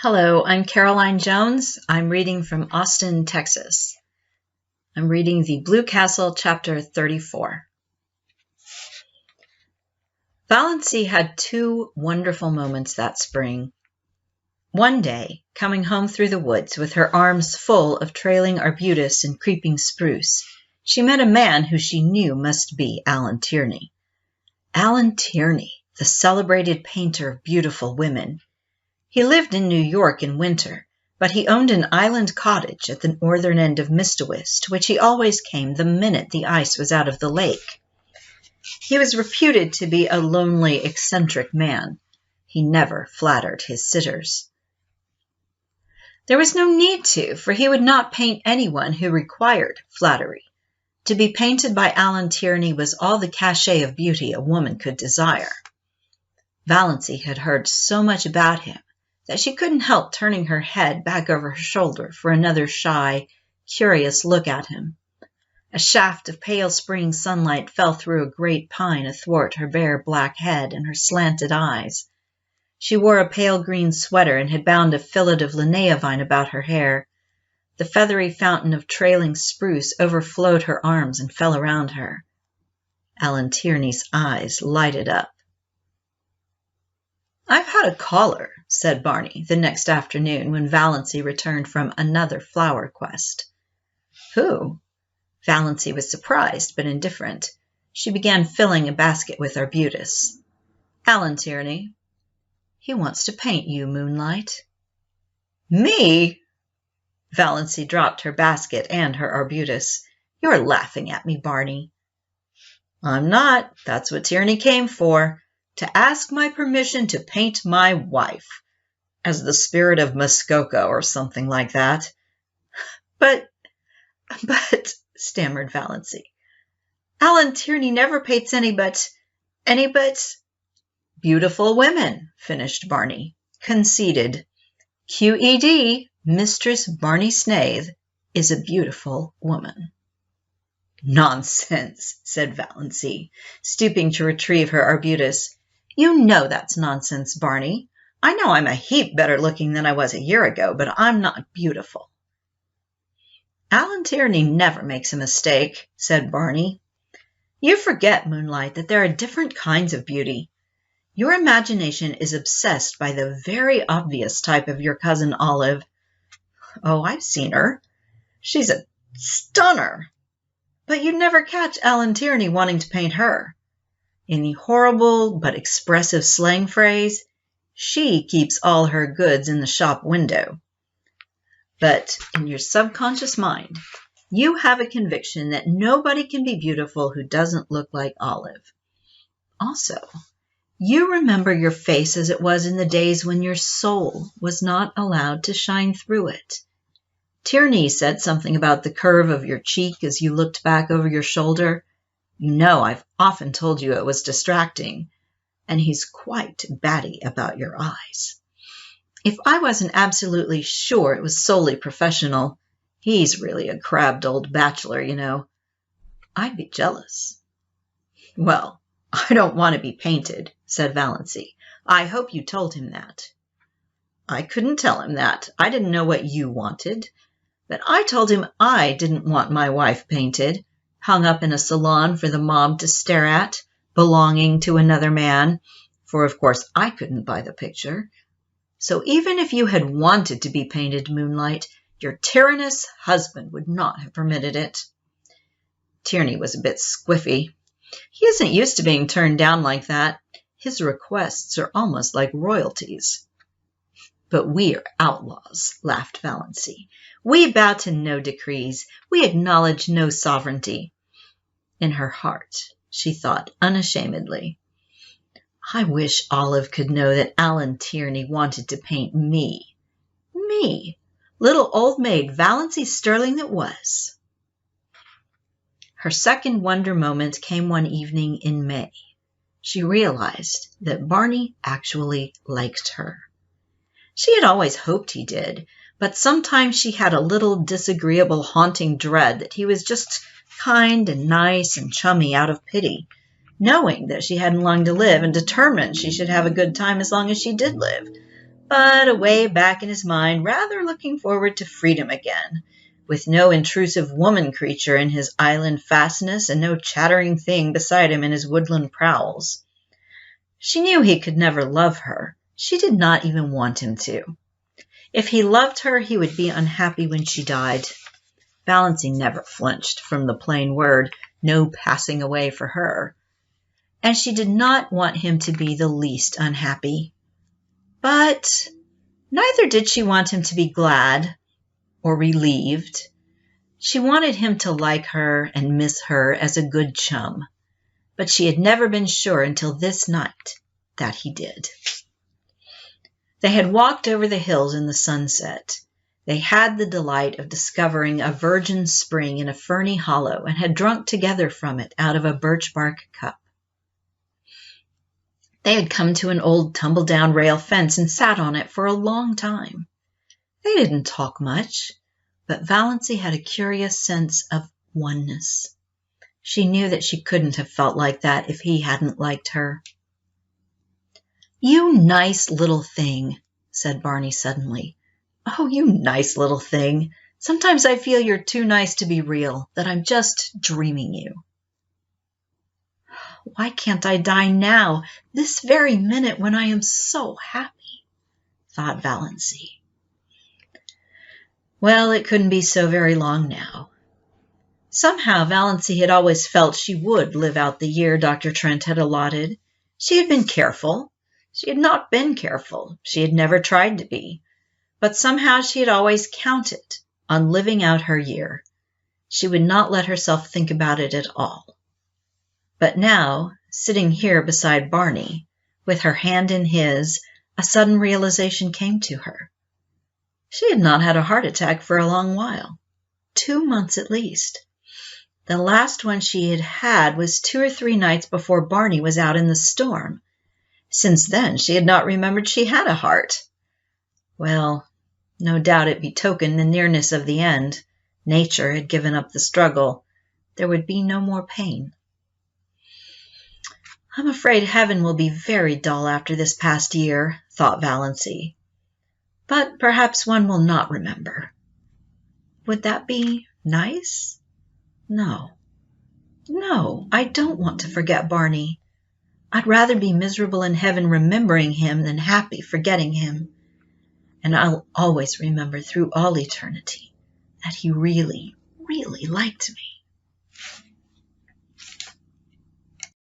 Hello, I'm Caroline Jones. I'm reading from Austin, Texas. I'm reading the Blue Castle, chapter 34. Valency had two wonderful moments that spring. One day, coming home through the woods with her arms full of trailing arbutus and creeping spruce, she met a man who she knew must be Alan Tierney. Alan Tierney, the celebrated painter of beautiful women. He lived in New York in winter, but he owned an island cottage at the northern end of Mistawis, to which he always came the minute the ice was out of the lake. He was reputed to be a lonely, eccentric man. He never flattered his sitters. There was no need to, for he would not paint anyone who required flattery. To be painted by Alan Tierney was all the cachet of beauty a woman could desire. Valency had heard so much about him that she couldn't help turning her head back over her shoulder for another shy, curious look at him. A shaft of pale spring sunlight fell through a great pine athwart her bare black head and her slanted eyes. She wore a pale green sweater and had bound a fillet of linnea vine about her hair. The feathery fountain of trailing spruce overflowed her arms and fell around her. Alan Tierney's eyes lighted up. "I've had a caller," said Barney the next afternoon when Valency returned from another flower quest. "Who?" Valency was surprised but indifferent. She began filling a basket with arbutus. "Alan Tierney. He wants to paint you, Moonlight." "Me?" Valency dropped her basket and her arbutus. "You're laughing at me, Barney." "I'm not. That's what Tierney came for. To ask my permission to paint my wife, as the spirit of Muskoka or something like that." But, stammered Valency. "Alan Tierney never paints any but... "Beautiful women," finished Barney. "Conceded. QED, Mistress Barney Snaith, is a beautiful woman." "Nonsense," said Valency, stooping to retrieve her arbutus. "You know that's nonsense, Barney. I know I'm a heap better looking than I was a year ago, but I'm not beautiful." "Alan Tierney never makes a mistake," said Barney. "You forget, Moonlight, that there are different kinds of beauty. Your imagination is obsessed by the very obvious type of your cousin Olive." "Oh, I've seen her. She's a stunner." "But you'd never catch Alan Tierney wanting to paint her. In the horrible but expressive slang phrase, she keeps all her goods in the shop window. But in your subconscious mind, you have a conviction that nobody can be beautiful who doesn't look like Olive. Also, you remember your face as it was in the days when your soul was not allowed to shine through it. Tierney said something about the curve of your cheek as you looked back over your shoulder. You know I've often told you it was distracting, and he's quite batty about your eyes. If I wasn't absolutely sure it was solely professional, he's really a crabbed old bachelor, you know, I'd be jealous." "Well, I don't want to be painted," said Valency. "I hope you told him that." "I couldn't tell him that. I didn't know what you wanted. But I told him I didn't want my wife painted, hung up in a salon for the mob to stare at, belonging to another man, for of course I couldn't buy the picture. So even if you had wanted to be painted, Moonlight, your tyrannous husband would not have permitted it." Tierney was a bit squiffy. "He isn't used to being turned down like that. His requests are almost like royalties." "But we are outlaws," laughed Valency. "We bow to no decrees. We acknowledge no sovereignty." In her heart, she thought unashamedly, "I wish Olive could know that Alan Tierney wanted to paint me. Me, little old maid Valency Sterling that was." Her second wonder moment came one evening in May. She realized that Barney actually liked her. She had always hoped he did, but sometimes she had a little disagreeable haunting dread that he was just kind and nice and chummy out of pity, knowing that she hadn't long to live and determined she should have a good time as long as she did live. but away back in his mind, rather looking forward to freedom again, with no intrusive woman creature in his island fastness and no chattering thing beside him in his woodland prowls. She knew he could never love her. She did not even want him to. If he loved her, he would be unhappy when she died. Valancy never flinched from the plain word, no passing away for her. And she did not want him to be the least unhappy. But neither did she want him to be glad or relieved. She wanted him to like her and miss her as a good chum, but she had never been sure until this night that he did. They had walked over the hills in the sunset. They had the delight of discovering a virgin spring in a ferny hollow and had drunk together from it out of a birch bark cup. They had come to an old tumble-down rail fence and sat on it for a long time. They didn't talk much, but Valancy had a curious sense of oneness. She knew that she couldn't have felt like that if he hadn't liked her. "You nice little thing," said Barney suddenly. "Oh, you nice little thing. Sometimes I feel you're too nice to be real, that I'm just dreaming you." "Why can't I die now, this very minute when I am so happy?" thought Valancy. Well, it couldn't be so very long now. Somehow Valancy had always felt she would live out the year Dr. Trent had allotted. She had been careful. She had not been careful. She had never tried to be. But somehow she had always counted on living out her year. She would not let herself think about it at all. But now, sitting here beside Barney, with her hand in his, a sudden realization came to her. She had not had a heart attack for a long while, 2 months at least. The last one she had had was 2 or 3 nights before Barney was out in the storm. Since then, she had not remembered she had a heart. Well, no doubt it betokened the nearness of the end. Nature had given up the struggle. There would be no more pain. "I'm afraid heaven will be very dull after this past year," thought Valancy. "But perhaps one will not remember. Would that be nice? No, I don't want to forget Barney. I'd rather be miserable in heaven remembering him than happy forgetting him. And I'll always remember through all eternity that he really, really liked me."